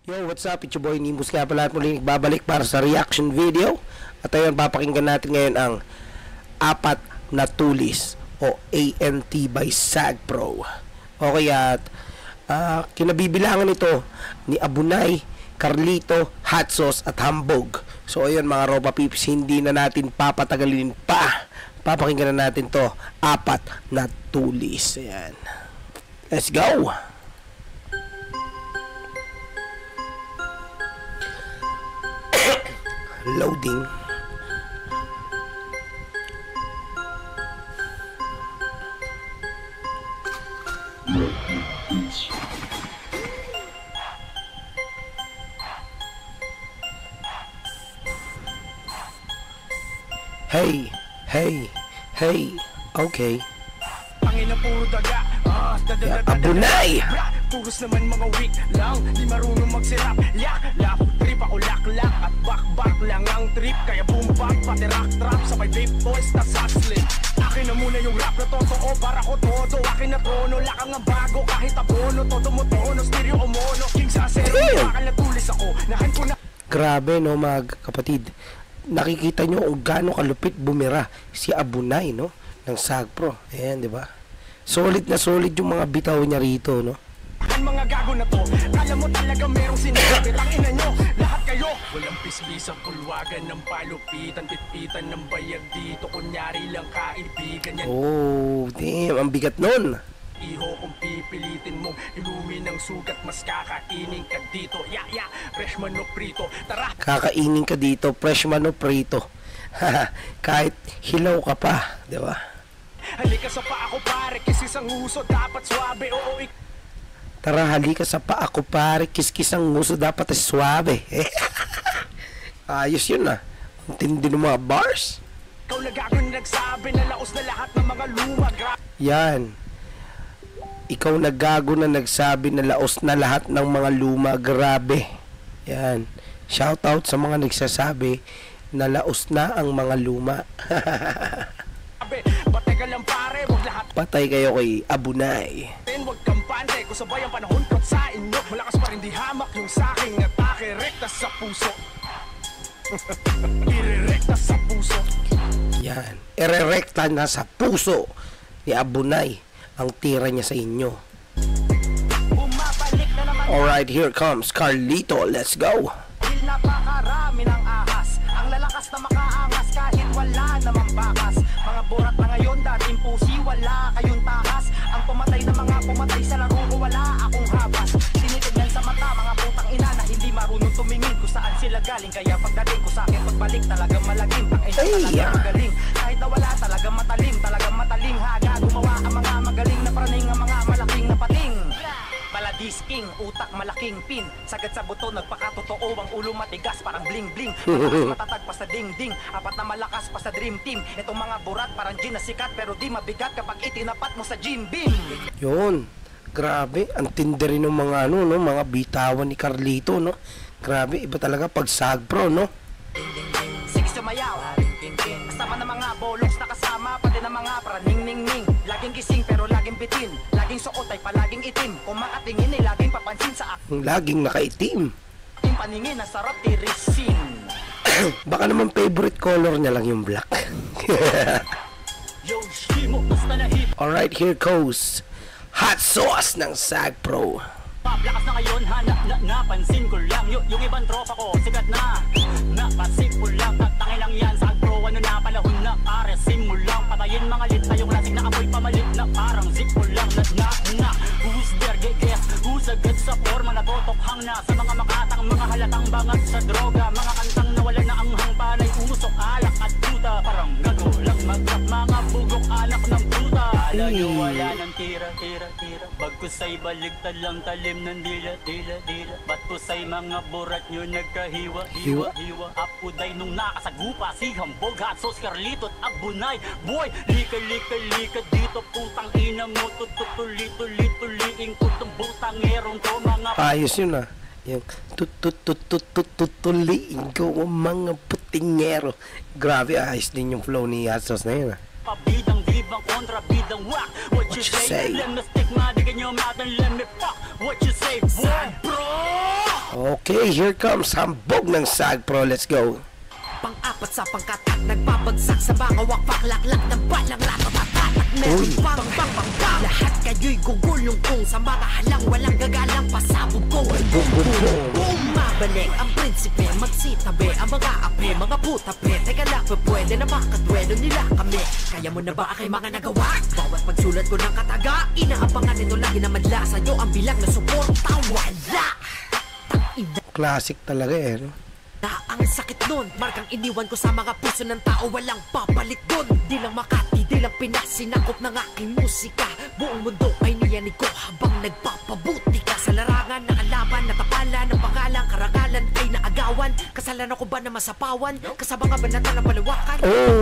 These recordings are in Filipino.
Yo, what's up? It's your boy Nimbus nga pala at muli nagbabalik para sa reaction video. At ayun, papakinggan natin ngayon ang Apat na Tulis o ANT by Sagpro. Okay, at kinabibilangan ito ni Abunay, Carlito, Hot Sauce at Hambog. So ayun mga Ropa Peeps, hindi na natin papatagalin pa. Papakinggan na natin to, Apat na Tulis. Ayan. Let's go! Loading. Hey, hey, hey, okay. Pangina puro daga, Abunay! puros naman mga weak lang, di marunong magsirap. Lap, trip ako lak at back lang ang trip. Kaya boom bap, pati rock trap, sabay vape boys na saxlip. Akin na muna yung rap na totoo, para ko todo. Akin na trono, lakang ang bago kahit abono. Todo mo tono, stereo o mono. King sa zero, bakal na tulis ako. Nahan ko na. Grabe no mga kapatid. Nakikita nyo kung gaano kalupit bumira si Abunay no ng Sagpro. Ayan, di ba? Solid na solid yung mga bitaw niya rito, no? Ang mga gago na to, kala mo talaga merong sinabi. Tangina nyo, lahat kayo. Walang pispisang pulwagan ng palupitan, pitpitan ng bayag dito. Kunyari lang kaibigan yan. Oh, damn, ang bigat nun. Iho kung pipilitin mong ilumin ng sugat, mas kakainin ka dito. Fresh manok prito, tara. Kakainin ka dito, fresh man o prito. Kahit hilaw ka pa, di ba? Halika sa pa ako pare, kisis ang uso, dapat swabe. Oo, Tara, halika sa pa ako pare, kiskis ang nguso, dapat suwabe. Ayos yun ah. Ang tindi ng mga bars. ikaw nagagawin nagsabi na laos na lahat ng mga lumag. Yan. Ikaw naggago na nagsabi na laos na lahat ng mga luma. Grabe. Yan. Shout out sa mga nagsasabi na laos na ang mga luma. Patay ka lang pare, wag lahat. Patay kayo kay Abunay. Wag kang pante, kung sabay ang panahon ko sa inyo. Malakas pa rin di hamak yung saking atake. Rekta sa puso. Irerekta sa puso. Yan. Ererekta na sa puso ni Abunay ang tira niya sa inyo. Bumabalik na naman. Alright, here comes Carlito. Let's go. Napakarami ng ahas, ang lalakas na makaangas kahit wala namang bakas. Mga borat na ngayon, dating pusi, wala kayong takas. Ang pumatay na mga pumatay sa laro ko, wala akong habas. Tinitignan sa mata, mga putang ina na hindi marunong tumingin kung saan sila galing. Kaya pagdating ko sa akin, pagbalik talagang malagim. Ang ina talagang magaling, kahit na wala talagang matalim haga, gumawa ang mga magaling na praning, ang mga malaking na pating. Paladisking, utak malaking pin, sagad sa buto, nagpakatotoo, ang ulo matigas parang bling bling. Matatag pa sa ding-ding, apat na malakas pa sa dream team. Itong mga burat parang gin na sikat, pero di mabigat kapag itinapat mo sa gym beam. Yun. Grabe, ang tindi rin ng mga ano, no, mga bitawan ni Carlito, no. Grabe, iba talaga pag Sagpro, no. Sige sumayaw, kasama ng mga bolos na kasama, pati ng mga praning ning ning. Laging gising pero laging bitin, laging suot ay palaging itim. Kung makatingin ay laging papansin sa aking Laging nakaitim. paningin, na sarap tirisin. Baka naman favorite color niya lang yung black. Yo, shimo, basta na hip. Alright, here goes Hot Sauce ng Sagpro. Lakas na ngayon, napansin ko lang yung ibang tropa ko, sikat na. Napansin ko lang, tangin lang yan. Sagpro, ano na panahon na pare, simulang patayin mga lit na yung lasing na apoy pamalit na parang zippo lang. Na who's there, guess who's agad sa forma na totokhang na sa mga makatang mga halatang bangat sa droga. Mga kantang nawala na ang hangpanay, usok, alak at puta. Parang gago lang mag-rap, mga bugok anak ng puta. Lagi wala ng tira. Bagkusay baligtad lang talim ng dila. Ba't kusay mga burat nyo nagkahiwa. Apuday nung nakasagupa si Hambog, Hot Sauce, Carlito at Abunay. Boy, lika dito, putang ina mo. Tuliin ko tong butangerong to mga. Ayos yun ah. Yung tutuliin ko ang mga putingero. Grabe, ayos din yung flow ni Hot Sauce na yun ah. Pabidang libang mang kontrabidang whack. What you say? Let me stick my dick in your mouth and let me fuck. What you say, boy? Bro! Okay, here comes hambog ng Sag Pro. Let's go. Pang-apat sa pangkatat, nagbabagsak sa mga wakpak, laklak ng balang latatatak. Meron pang bang lahat kayo'y gugulong kung sa mga halang walang gagalang pasabog ko. Bumabalik ang prinsipe, magsitabi ang mga ape, mga putape. Teka lang, pwede na makatwelo nila kami. Kaya mo na ba aking mga nagawa? Bawat pagsulat ko ng kataga, inaabangan nito lagi na madla sa'yo ang bilang na suporta. Wala! Classic talaga eh, no? Ang sakit nun, markang iniwan ko sa mga puso ng tao, walang papalit dun. Di lang Makati, di lang Pinas, sinakop ng aking musika. Buong mundo ay niyanig ko habang nagpapabuti ka. Sa larangan, nakalaban, natapalan, ang pangalan, karangalan ay naagawan. Kasalanan ko ba na masapawan? Kasama nga ba natin ang palawakan?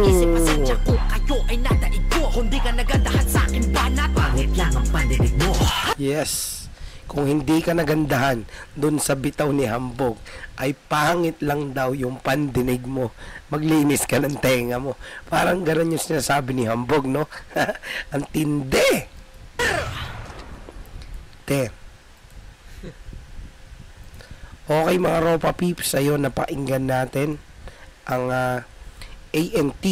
Isip pasensya ko, kayo ay nadaig ko. Kung di ka nagandahan sa aking banat, pangit lang ang pandinig mo. Yes. Kung hindi ka nagandahan dun sa bitaw ni Hambog, ay pangit lang daw yung pandinig mo. Maglinis ka ng tenga mo. Parang ganun yung sinasabi ni Hambog, no? Ang tindi! Te. Okay mga Ropa Peeps, ayun, napakinggan natin ang ANT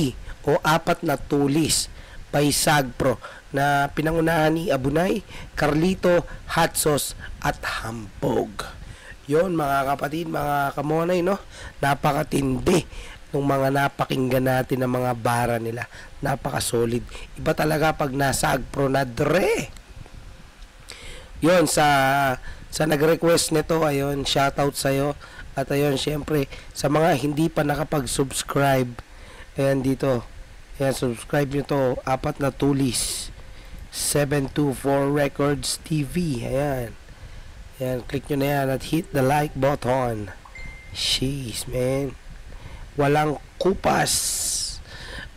o Apat na Tulis by Sag Pro na pinangunahan ni Abunay, Carlito, Hot Sauce at Hambog. Yon mga kapatid, mga kamonay, no? Napakatindi ng mga napakinggan natin ng mga bara nila. Napaka-solid. Iba talaga pag nasa Sag Pro na dre. Yon sa nag-request nito, ayun, shoutout sa'yo. At ayun, syempre, sa mga hindi pa nakapag-subscribe, ayan dito, ayan, subscribe nyo to, Apat na Tulis 724 Records TV. Ayan. Ayan, click nyo na yan at hit the like button. Jeez, man. Walang kupas.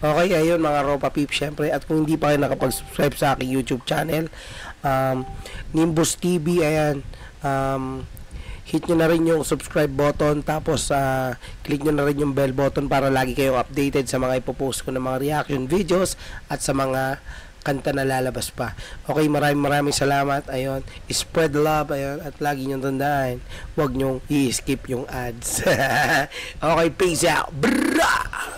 Okay, ayun mga Ropa Peep, syempre. At kung hindi pa kayo nakapag-subscribe sa aking YouTube channel, Nimbus TV, ayan, hit nyo na rin yung subscribe button, tapos click nyo na rin yung bell button para lagi kayong updated sa mga ipopost ko ng mga reaction videos at sa mga kanta na lalabas pa. Okay, maraming salamat. Ayun, spread love, ayun, at lagi nyo tandaan, huwag nyo i-skip yung ads. Okay, peace out. Brah!